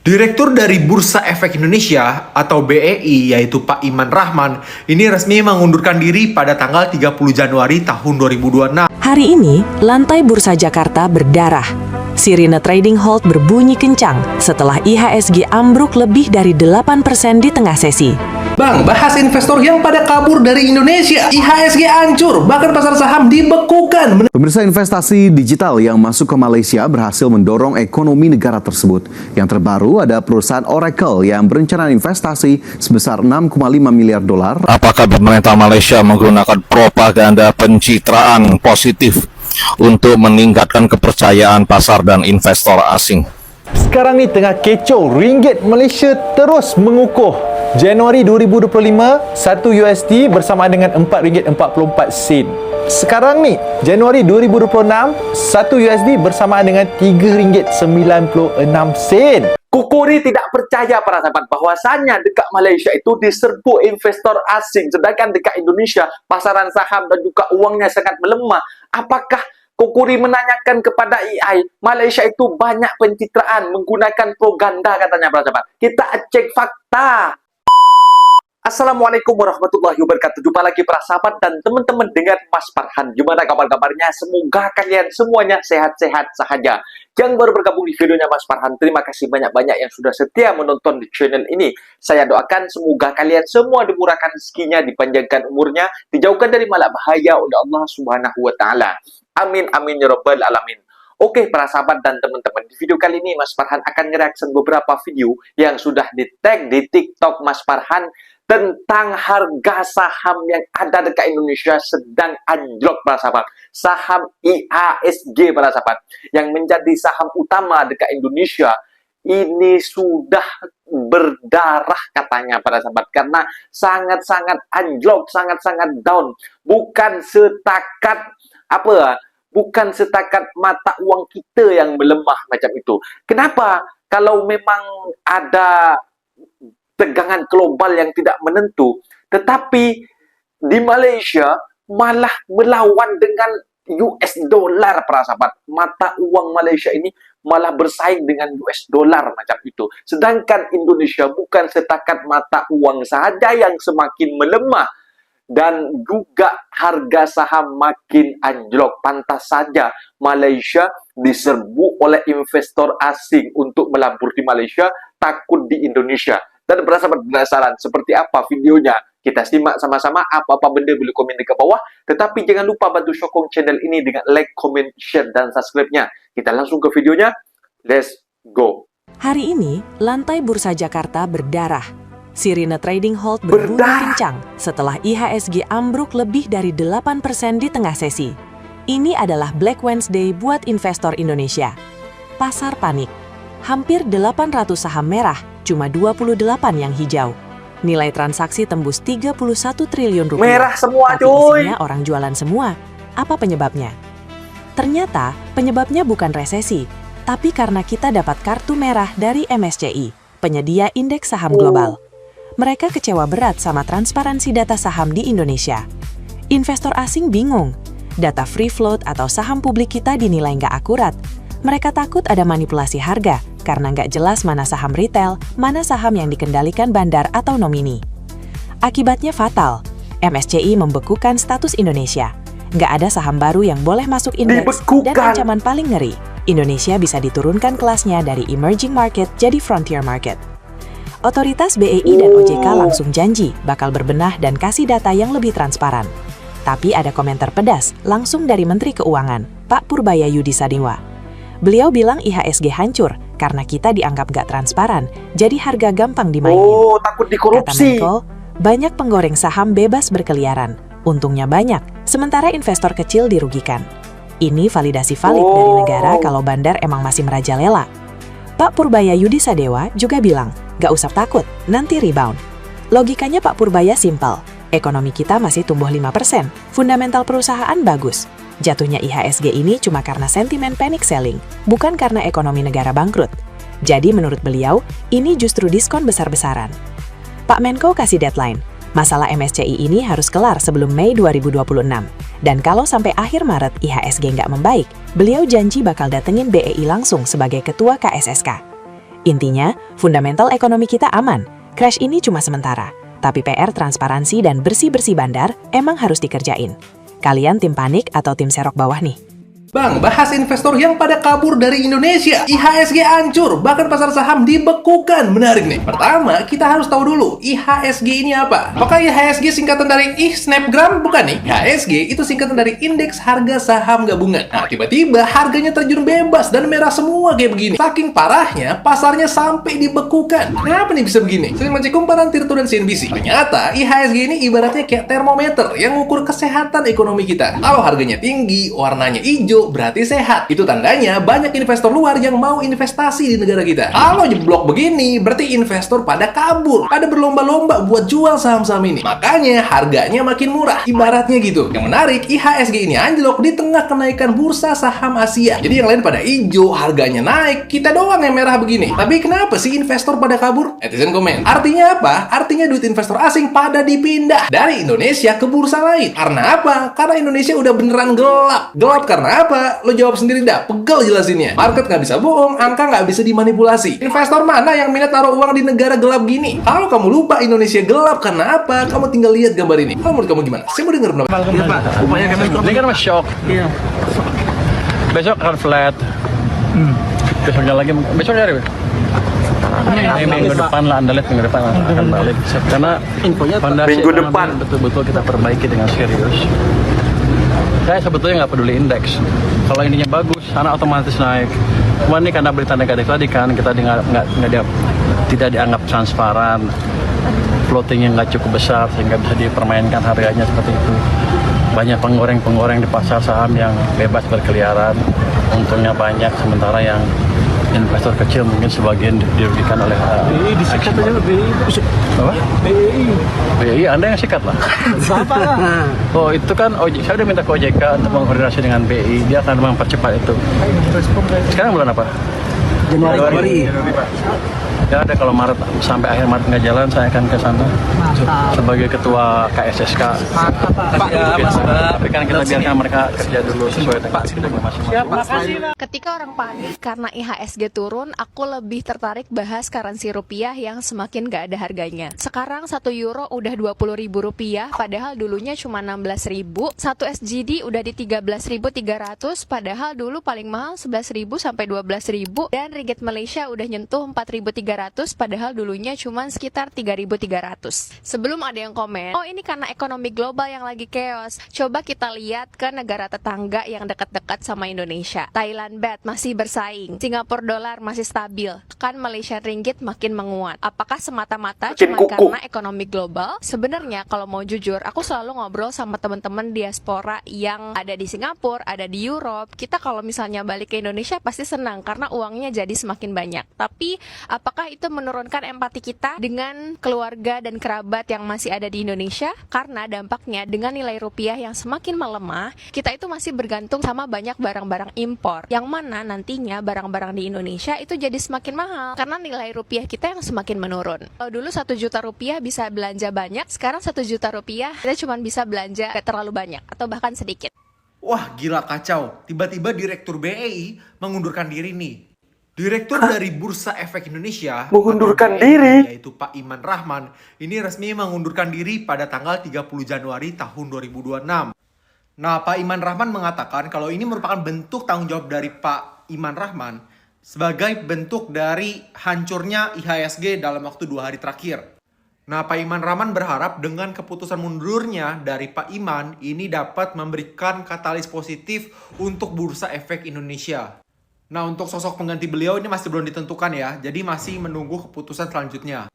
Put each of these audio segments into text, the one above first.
Direktur dari Bursa Efek Indonesia atau BEI yaitu Pak Iman Rahman ini resmi mengundurkan diri pada tanggal 30 Januari tahun 2026. Hari ini, lantai Bursa Jakarta berdarah. Sirine trading halt berbunyi kencang setelah IHSG ambruk lebih dari 8% di tengah sesi. Bang, bahas investor yang pada kabur dari Indonesia. IHSG hancur, bahkan pasar saham dibekukan. Pemirsa, investasi digital yang masuk ke Malaysia berhasil mendorong ekonomi negara tersebut. Yang terbaru ada perusahaan Oracle yang berencana investasi sebesar 6,5 miliar dolar. Apakah pemerintah Malaysia menggunakan propaganda pencitraan positif untuk meningkatkan kepercayaan pasar dan investor asing? Sekarang ni tengah kecoh, ringgit Malaysia terus mengukuh. Januari 2025, 1 USD bersama dengan RM4.44. Sekarang ni, Januari 2026, 1 USD bersama dengan RM3.96. Kukuri tidak percaya para sahabat bahwasanya dekat Malaysia itu diserbu investor asing, sedangkan dekat Indonesia pasaran saham dan juga uangnya sangat melemah. Apakah Kukuri menanyakan kepada AI, Malaysia itu banyak pencitraan menggunakan propaganda katanya para sahabat. Kita cek fakta. Assalamualaikum warahmatullahi wabarakatuh. Jumpa lagi para sahabat dan teman-teman dengan Mas Farhan. Gimana kabar-kabarnya? Semoga kalian semuanya sehat-sehat sahaja. Yang baru bergabung di videonya Mas Farhan, terima kasih banyak-banyak yang sudah setia menonton di channel ini. Saya doakan semoga kalian semua dimurahkan rezekinya, dipanjangkan umurnya, dijauhkan dari malak bahaya oleh Allah Subhanahu wa taala. Amin amin ya rabbal alamin. Oke para sahabat dan teman-teman, di video kali ini Mas Farhan akan nge-reaction beberapa video yang sudah di-tag di TikTok Mas Farhan tentang harga saham yang ada dekat Indonesia sedang anjlok para sahabat. Saham IHSG para sahabat yang menjadi saham utama dekat Indonesia ini sudah berdarah katanya para sahabat, karena sangat-sangat anjlok, sangat-sangat down. Bukan setakat bukan setakat mata uang kita yang melemah macam itu. Kenapa? Kalau memang ada tegangan global yang tidak menentu, tetapi di Malaysia malah melawan dengan US dollar para sahabat. Mata uang Malaysia ini malah bersaing dengan US dollar macam itu. Sedangkan Indonesia bukan setakat mata uang sahaja yang semakin melemah, dan juga harga saham makin anjlok. Pantas saja Malaysia diserbu oleh investor asing untuk melabur di Malaysia, takut di Indonesia. Dan para sahabat penasaran seperti apa videonya? Kita simak sama-sama. Apa-apa benda boleh komen di bawah. Tetapi jangan lupa bantu sokong channel ini dengan like, comment, share, dan subscribe-nya. Kita langsung ke videonya. Let's go. Hari ini, lantai Bursa Jakarta berdarah. Sirine trading halt berbunyi kencang setelah IHSG ambruk lebih dari 8% di tengah sesi. Ini adalah Black Wednesday buat investor Indonesia. Pasar panik. Hampir 800 saham merah, cuma 28 yang hijau. Nilai transaksi tembus 31 triliun rupiah. Merah semua, tapi cuy. isinya orang jualan semua. Apa penyebabnya? Ternyata penyebabnya bukan resesi, tapi karena kita dapat kartu merah dari MSCI, penyedia indeks saham global. Mereka kecewa berat sama transparansi data saham di Indonesia. Investor asing bingung. Data free float atau saham publik kita dinilai nggak akurat. Mereka takut ada manipulasi harga karena nggak jelas mana saham retail, mana saham yang dikendalikan bandar atau nomini. Akibatnya fatal. MSCI membekukan status Indonesia. Nggak ada saham baru yang boleh masuk indeks, dan ancaman paling ngeri, Indonesia bisa diturunkan kelasnya dari emerging market jadi frontier market. Otoritas BEI dan OJK langsung janji bakal berbenah dan kasih data yang lebih transparan. Tapi ada komentar pedas langsung dari Menteri Keuangan, Pak Purbaya Yudi Sadewa. Beliau bilang IHSG hancur karena kita dianggap gak transparan, jadi harga gampang dimainin. Oh, takut dikorupsi. Kata Menko, banyak penggoreng saham bebas berkeliaran. Untungnya banyak, sementara investor kecil dirugikan. Ini validasi valid dari negara kalau bandar emang masih merajalela. Pak Purbaya Yudi Sadewa juga bilang, gak usah takut, nanti rebound. Logikanya Pak Purbaya simpel, ekonomi kita masih tumbuh 5%, fundamental perusahaan bagus. Jatuhnya IHSG ini cuma karena sentimen panic selling, bukan karena ekonomi negara bangkrut. Jadi menurut beliau, ini justru diskon besar-besaran. Pak Menko kasih deadline, masalah MSCI ini harus kelar sebelum Mei 2026. Dan kalau sampai akhir Maret IHSG nggak membaik, beliau janji bakal datengin BEI langsung sebagai ketua KSSK. Intinya, fundamental ekonomi kita aman. Crash ini cuma sementara. Tapi PR transparansi dan bersih-bersih bandar emang harus dikerjain. Kalian tim panik atau tim serok bawah nih? Bang, bahas investor yang pada kabur dari Indonesia. IHSG hancur, bahkan pasar saham dibekukan. Menarik nih. Pertama, kita harus tahu dulu, IHSG ini apa? Apakah IHSG singkatan dari Snapgram? Bukan nih. IHSG itu singkatan dari Indeks Harga Saham Gabungan. Nah, tiba-tiba harganya terjun bebas dan merah semua kayak begini. Saking parahnya, pasarnya sampai dibekukan. Kenapa nih bisa begini? Sering cek kumparan Tirto dan CNBC. Ternyata, IHSG ini ibaratnya kayak termometer yang ngukur kesehatan ekonomi kita. Kalau harganya tinggi, warnanya hijau, berarti sehat. Itu tandanya banyak investor luar yang mau investasi di negara kita. Kalau jeblok begini, berarti investor pada kabur, pada berlomba-lomba buat jual saham-saham ini. Makanya harganya makin murah. Ibaratnya gitu. Yang menarik, IHSG ini anjlok di tengah kenaikan bursa saham Asia. Jadi yang lain pada hijau, harganya naik, kita doang yang merah begini. Tapi kenapa sih investor pada kabur? Netizen komen. Artinya apa? Artinya duit investor asing pada dipindah dari Indonesia ke bursa lain. Karena apa? Karena Indonesia udah beneran gelap. Gelap karena apa? Lo jawab sendiri dah, pegel jelasinnya. Market nggak bisa bohong, angka nggak bisa dimanipulasi. Investor mana yang minat taruh uang di negara gelap gini? Kalau kamu lupa Indonesia gelap karena apa, kamu tinggal lihat gambar ini. Kalau menurut kamu gimana? Saya mau denger pendapat. Iya Pak, upaya kami ini kan masih shock. Iya. Besok akan flat. Besoknya lagi, besok hari minggu depan lah, Anda lihat minggu depan akan balik. Karena infonya minggu depan betul-betul kita perbaiki dengan serius. Saya sebetulnya nggak peduli indeks. Kalau ininya bagus, karena otomatis naik. Cuma ini karena berita negatif tadi kan, kita tidak dianggap transparan, floatingnya nggak cukup besar sehingga bisa dipermainkan harganya seperti itu. Banyak penggoreng-penggoreng di pasar saham yang bebas berkeliaran, untungnya banyak, sementara yang investor kecil mungkin sebagian dirugikan oleh BI disikat aja BI. Apa? BI Anda yang sikat lah. Siapa lah? Oh itu kan saya udah minta ke OJK untuk mengkoordinasi dengan BI, dia akan mempercepat itu. Sekarang bulan apa? Januari. Ya ada kalau Maret sampai akhir Maret nggak jalan, saya akan ke sana sebagai ketua KSSK. Tapi kan kita biarkan mereka kerja dulu sesuai dengan kita masing-masing. Ketika orang panik karena IHSG turun, aku lebih tertarik bahas currency rupiah yang semakin gak ada harganya. Sekarang 1 euro udah 20.000 rupiah, padahal dulunya cuma 16.000. 1 SGD udah di 13.300, padahal dulu paling mahal 11.000 sampai 12.000. Dan ringgit Malaysia udah nyentuh 4.300, padahal dulunya cuma sekitar 3.300. Sebelum ada yang komen, oh ini karena ekonomi global yang lagi chaos. Coba kita lihat ke negara tetangga yang dekat-dekat sama Indonesia. Thailand baht masih bersaing, Singapura dolar masih stabil, kan Malaysia ringgit makin menguat. Apakah semata-mata cuma karena ekonomi global? Sebenarnya kalau mau jujur, aku selalu ngobrol sama teman-teman diaspora yang ada di Singapura, ada di Europe. Kita kalau misalnya balik ke Indonesia pasti senang karena uangnya jadi semakin banyak. Tapi apakah itu menurunkan empati kita dengan keluarga dan kerabat yang masih ada di Indonesia? Karena dampaknya dengan nilai rupiah yang semakin melemah, kita itu masih bergantung sama banyak barang-barang impor, yang mana nantinya barang-barang di Indonesia itu jadi semakin mahal karena nilai rupiah kita yang semakin menurun. Kalau dulu 1 juta rupiah bisa belanja banyak, sekarang 1 juta rupiah kita cuma bisa belanja gak terlalu banyak atau bahkan sedikit. Wah gila kacau, tiba-tiba Direktur BEI mengundurkan diri nih. Direktur dari Bursa Efek Indonesia mengundurkan BEI, diri, yaitu Pak Iman Rahman, ini resmi mengundurkan diri pada tanggal 30 Januari tahun 2026. Nah, Pak Iman Rahman mengatakan kalau ini merupakan bentuk tanggung jawab dari Pak Iman Rahman sebagai bentuk dari hancurnya IHSG dalam waktu 2 hari terakhir. Nah, Pak Iman Rahman berharap dengan keputusan mundurnya dari Pak Iman ini dapat memberikan katalis positif untuk Bursa Efek Indonesia. Nah, untuk sosok pengganti beliau ini masih belum ditentukan ya, jadi masih menunggu keputusan selanjutnya.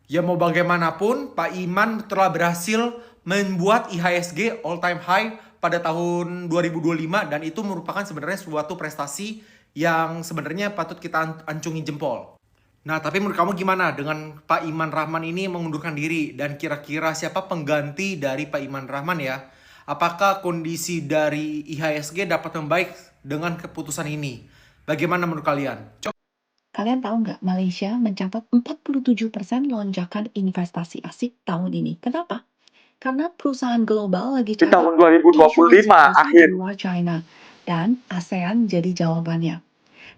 Ya mau bagaimanapun, Pak Iman telah berhasil membuat IHSG all time high pada tahun 2025 dan itu merupakan sebenarnya suatu prestasi yang sebenarnya patut kita ancungi jempol. Nah, tapi menurut kamu gimana dengan Pak Iman Rahman ini mengundurkan diri dan kira-kira siapa pengganti dari Pak Iman Rahman ya? Apakah kondisi dari IHSG dapat membaik dengan keputusan ini? Bagaimana menurut kalian? Kalian tahu nggak, Malaysia mencatat 47% lonjakan investasi asing tahun ini. Kenapa? Karena perusahaan global lagi di tahun 2025 akhir luar China dan ASEAN jadi jawabannya.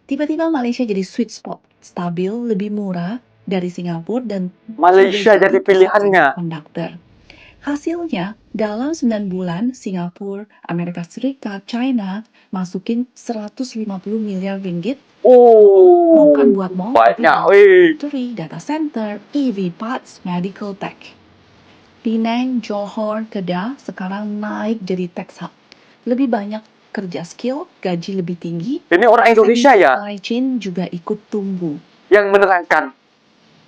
Tiba-tiba Malaysia jadi sweet spot, stabil, lebih murah dari Singapura dan Malaysia sudah jadi pusat pilihannya. semiconductor. Hasilnya, dalam 9 bulan, Singapura, Amerika Serikat, China masukin 150 miliar ringgit bukan buat mall, tapi Banyak, buat weh. factory, data center, EV parts, medical tech. Penang, Johor, Kedah sekarang naik jadi tech hub. Lebih banyak kerja skill, gaji lebih tinggi. Ini orang Indonesia ya Supply chain juga ikut tumbuh. yang menerangkan.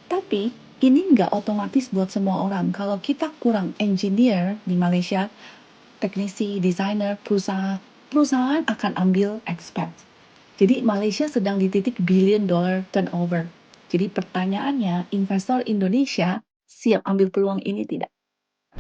Tapi ini nggak otomatis buat semua orang. Kalau kita kurang engineer di Malaysia, teknisi, desainer, perusahaan akan ambil expat. Jadi Malaysia sedang di titik billion dollar turnover. Jadi pertanyaannya, investor Indonesia siap ambil peluang ini tidak?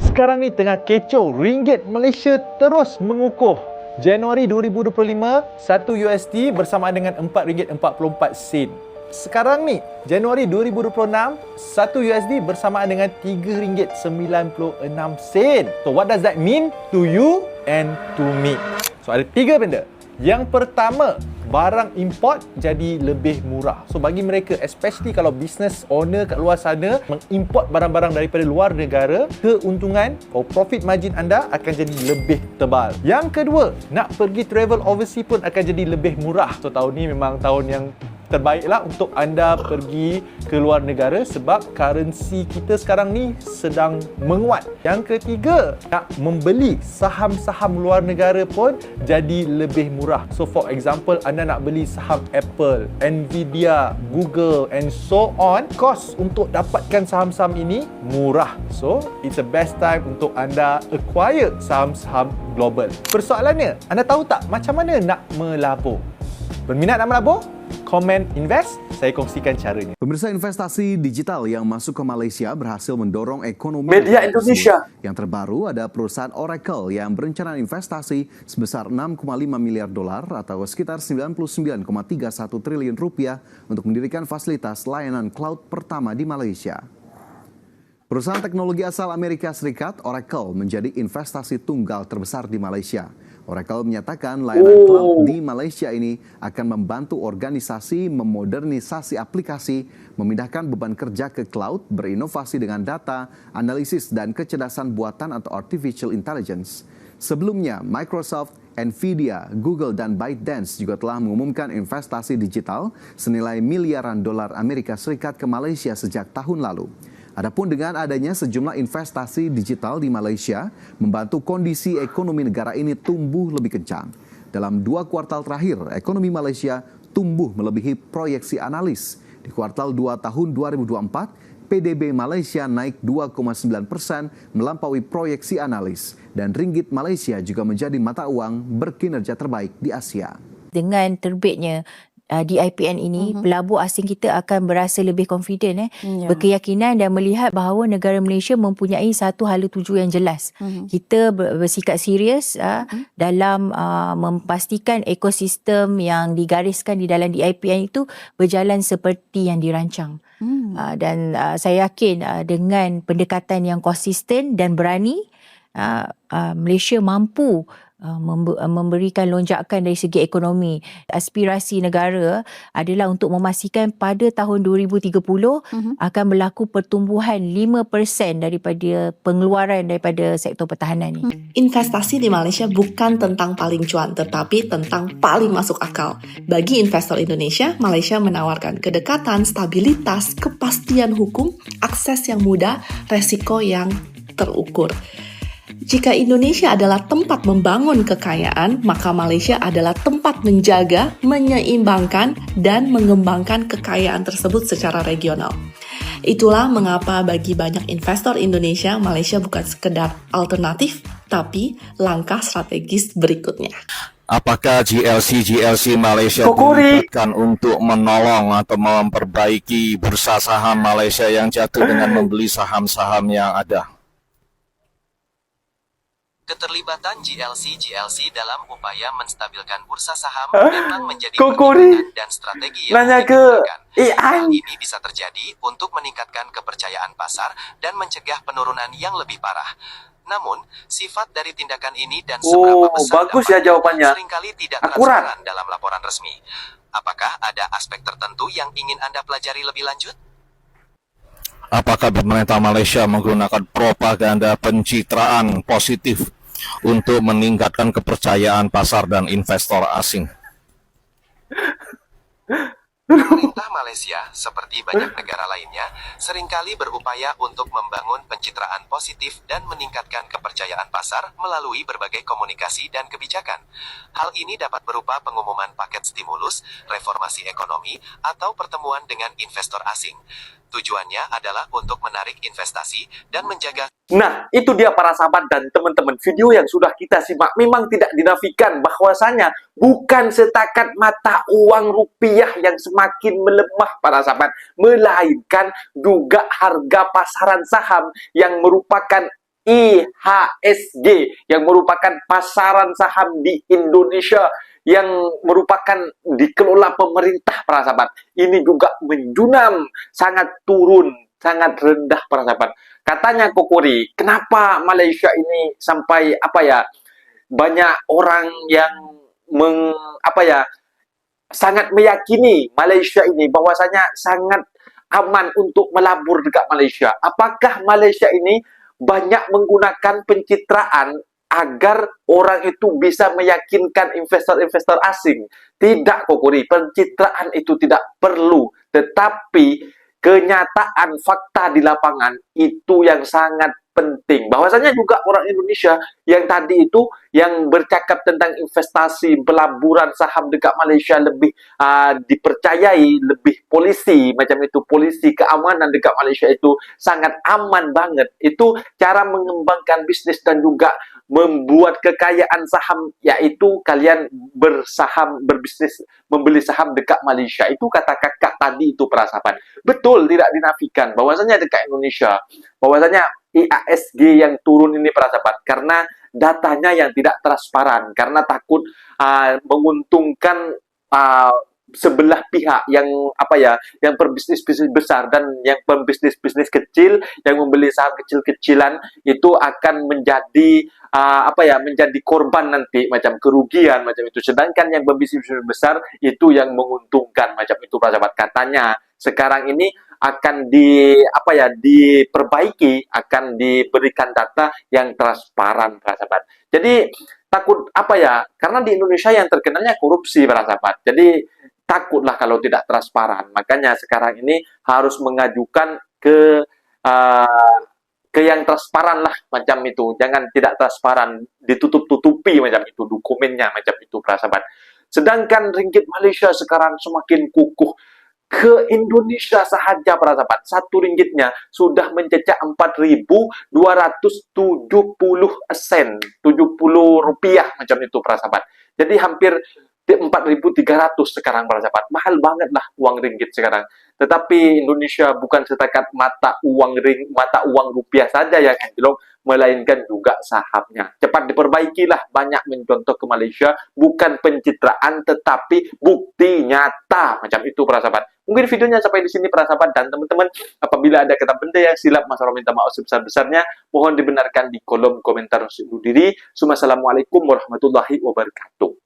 Sekarang ni tengah kecoh, ringgit Malaysia terus mengukuh. Januari 2025, 1 USD bersamaan dengan RM4.44. Sekarang ni, Januari 2026, 1 USD bersamaan dengan RM3.96. So what does that mean to you and to me? So ada 3 benda. Yang pertama, barang import jadi lebih murah. So bagi mereka, especially kalau business owner kat luar sana mengimport barang-barang daripada luar negara, keuntungan atau profit margin anda akan jadi lebih tebal. Yang kedua, nak pergi travel overseas pun akan jadi lebih murah. So tahun ni memang tahun yang terbaiklah untuk anda pergi ke luar negara sebab currency kita sekarang ni sedang menguat. Yang ketiga, nak membeli saham-saham luar negara pun jadi lebih murah. So for example, anda nak beli saham Apple, Nvidia, Google and so on, kos untuk dapatkan saham-saham ini murah. So it's the best time untuk anda acquire saham-saham global. Persoalannya, anda tahu tak macam mana nak melabur? Berminat nak melabur? Komen invest, saya kongsikan caranya. Pemirsa, investasi digital yang masuk ke Malaysia berhasil mendorong ekonomi Media Indonesia. Yang terbaru ada perusahaan Oracle yang berencana investasi sebesar 6,5 miliar dolar atau sekitar 99,31 triliun rupiah untuk mendirikan fasilitas layanan cloud pertama di Malaysia. Perusahaan teknologi asal Amerika Serikat, Oracle, menjadi investasi tunggal terbesar di Malaysia. Oracle menyatakan layanan cloud di Malaysia ini akan membantu organisasi memodernisasi aplikasi, memindahkan beban kerja ke cloud, berinovasi dengan data, analisis, dan kecerdasan buatan atau artificial intelligence. Sebelumnya, Microsoft, Nvidia, Google, dan ByteDance juga telah mengumumkan investasi digital senilai miliaran dolar Amerika Serikat ke Malaysia sejak tahun lalu. Adapun dengan adanya sejumlah investasi digital di Malaysia, membantu kondisi ekonomi negara ini tumbuh lebih kencang. Dalam 2 kuartal terakhir, ekonomi Malaysia tumbuh melebihi proyeksi analis. Di kuartal 2 tahun 2024, PDB Malaysia naik 2,9% melampaui proyeksi analis. Dan ringgit Malaysia juga menjadi mata uang berkinerja terbaik di Asia. Dengan terbitnya DIPN ini, pelabur asing kita akan berasa lebih confident, berkeyakinan dan melihat bahawa negara Malaysia mempunyai satu hala tuju yang jelas. Kita bersikap serius dalam memastikan ekosistem yang digariskan di dalam DIPN itu berjalan seperti yang dirancang. Dan saya yakin dengan pendekatan yang konsisten dan berani, Malaysia mampu memberikan lonjakan dari segi ekonomi. Aspirasi negara adalah untuk memastikan pada tahun 2030 akan berlaku pertumbuhan 5% daripada pengeluaran daripada sektor pertahanan ni. Investasi di Malaysia bukan tentang paling cuan, tetapi tentang paling masuk akal. Bagi investor Indonesia, Malaysia menawarkan kedekatan, stabilitas, kepastian hukum, akses yang mudah, resiko yang terukur. Jika Indonesia adalah tempat membangun kekayaan, maka Malaysia adalah tempat menjaga, menyeimbangkan, dan mengembangkan kekayaan tersebut secara regional. Itulah mengapa bagi banyak investor Indonesia, Malaysia bukan sekedar alternatif, tapi langkah strategis berikutnya. Apakah GLC Malaysia dilibatkan untuk menolong atau memperbaiki bursa saham Malaysia yang jatuh dengan membeli saham-saham yang ada? Keterlibatan GLC dalam upaya menstabilkan bursa saham Hah? memang menjadi Kokori pertimbangan dan strategi yang nanya ke digunakan. AI. Hal ini bisa terjadi untuk meningkatkan kepercayaan pasar dan mencegah penurunan yang lebih parah. Namun, sifat dari tindakan ini dan seberapa besar bagus ya dampaknya jawabannya. seringkali tidak Akurat. transparan dalam laporan resmi. Apakah ada aspek tertentu yang ingin Anda pelajari lebih lanjut? Apakah pemerintah Malaysia menggunakan propaganda pencitraan positif untuk meningkatkan kepercayaan pasar dan investor asing? Pemerintah Malaysia, seperti banyak negara lainnya, seringkali berupaya untuk membangun pencitraan positif dan meningkatkan kepercayaan pasar melalui berbagai komunikasi dan kebijakan. Hal ini dapat berupa pengumuman paket stimulus, reformasi ekonomi, atau pertemuan dengan investor asing. Tujuannya adalah untuk menarik investasi dan menjaga. Nah, itu dia para sahabat dan teman-teman. Video yang sudah kita simak memang tidak dinafikan bahwasanya bukan setakat mata uang rupiah yang semakin melemah para sahabat, melainkan juga harga pasaran saham yang merupakan IHSG, yang merupakan pasaran saham di Indonesia yang merupakan dikelola pemerintah para sahabat. Ini juga menjunam, sangat turun, sangat rendah para sahabat. Katanya Kokori, kenapa Malaysia ini sampai banyak orang yang sangat meyakini Malaysia ini bahwasanya sangat aman untuk melabur dekat Malaysia. Apakah Malaysia ini banyak menggunakan pencitraan agar orang itu bisa meyakinkan investor-investor asing? Tidak, Kokori, pencitraan itu tidak perlu, tetapi kenyataan fakta di lapangan itu yang sangat penting. Bahwasanya juga orang Indonesia yang tadi itu yang bercakap tentang investasi pelaburan saham dekat Malaysia lebih dipercayai, lebih polisi, macam itu, polisi keamanan dekat Malaysia itu sangat aman banget. Itu cara mengembangkan bisnis dan juga membuat kekayaan saham, yaitu kalian berbisnis, membeli saham dekat Malaysia. Itu kata kakak tadi itu para sahabat. Betul, tidak dinafikan bahwasanya dekat Indonesia, bahwasanya IHSG yang turun ini para sahabat karena datanya yang tidak transparan, karena takut menguntungkan sebelah pihak yang yang berbisnis besar dan yang berbisnis kecil yang membeli saham kecil-kecilan itu akan menjadi menjadi korban nanti, macam kerugian macam itu. Sedangkan yang berbisnis besar itu yang menguntungkan macam itu para sahabat. Katanya sekarang ini akan diperbaiki, akan diberikan data yang transparan para sahabat. Jadi takut karena di Indonesia yang terkenalnya korupsi para sahabat. Jadi takutlah kalau tidak transparan. Makanya sekarang ini harus mengajukan ke yang transparan lah macam itu. Jangan tidak transparan, ditutup-tutupi macam itu dokumennya macam itu para sahabat. Sedangkan ringgit Malaysia sekarang semakin kukuh. Ke Indonesia sahaja para sahabat, satu ringgitnya sudah mencecah 4.270 sen, 70 rupiah macam itu para sahabat. Jadi hampir 4.300 sekarang para sahabat. Mahal banget lah uang ringgit sekarang. Tetapi Indonesia bukan setakat mata uang rupiah saja yang anjlok, melainkan juga sahamnya. Cepat diperbaikilah, banyak mencontoh ke Malaysia, bukan pencitraan tetapi bukti nyata macam itu para sahabat. Mungkin videonya sampai di sini para sahabat, dan teman-teman apabila ada kata benda yang silap, Mas Oro minta maaf sebesar-besarnya, mohon dibenarkan di kolom komentar undur diri. Assalamualaikum warahmatullahi wabarakatuh.